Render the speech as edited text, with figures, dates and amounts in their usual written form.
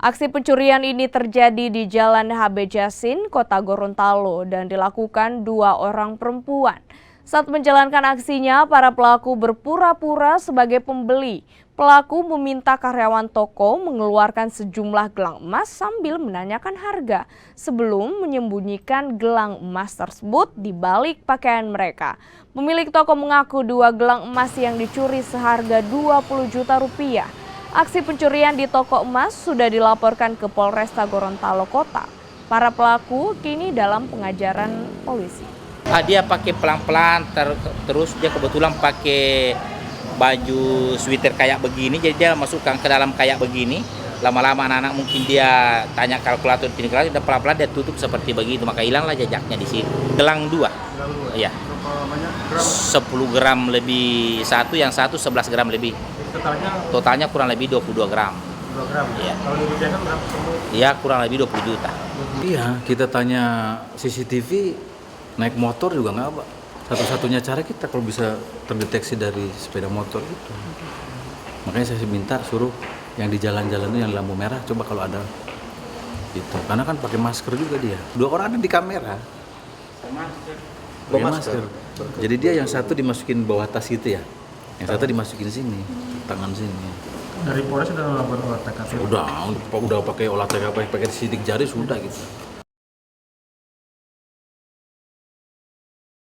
Aksi pencurian ini terjadi di Jalan HB Jasin, Kota Gorontalo dan dilakukan 2 orang perempuan. Saat menjalankan aksinya, para pelaku berpura-pura sebagai pembeli. Pelaku meminta karyawan toko mengeluarkan sejumlah gelang emas sambil menanyakan harga sebelum menyembunyikan gelang emas tersebut di balik pakaian mereka. Pemilik toko mengaku 2 gelang emas yang dicuri seharga 20 juta rupiah. Aksi pencurian di toko emas sudah dilaporkan ke Polresta Gorontalo Kota. Para pelaku kini dalam pengajaran polisi. Dia pakai pelan-pelan, terus dia kebetulan pakai baju sweater kayak begini, jadi dia masukkan ke dalam kayak begini. Lama-lama anak-anak mungkin dia tanya kalkulator, dan pelan-pelan dia tutup seperti begitu, maka hilanglah jejaknya di sini. Gelang 2, iya. 10 gram lebih satu, yang satu 11 gram lebih. Totalnya kurang lebih 22 gram. 2 gram? Iya. Kalau dirupiahkan berapa? Iya, kurang lebih 20 juta. Iya, kita tanya CCTV, naik motor juga nggak apa. Satu-satunya cara kita kalau bisa terdeteksi dari sepeda motor itu. Makanya saya minta suruh yang di jalan-jalan yang lampu merah, coba kalau ada gitu. Karena kan pakai masker juga dia. 2 orang ada di kamera. Pakai masker. Jadi dia yang satu dimasukin bawah tas gitu ya. Yang satu dimasukin sini, tangan sini. Dari Polres sudah melakukan olah TKP? Udah pakai olah TKP, pakai sidik jari sudah gitu.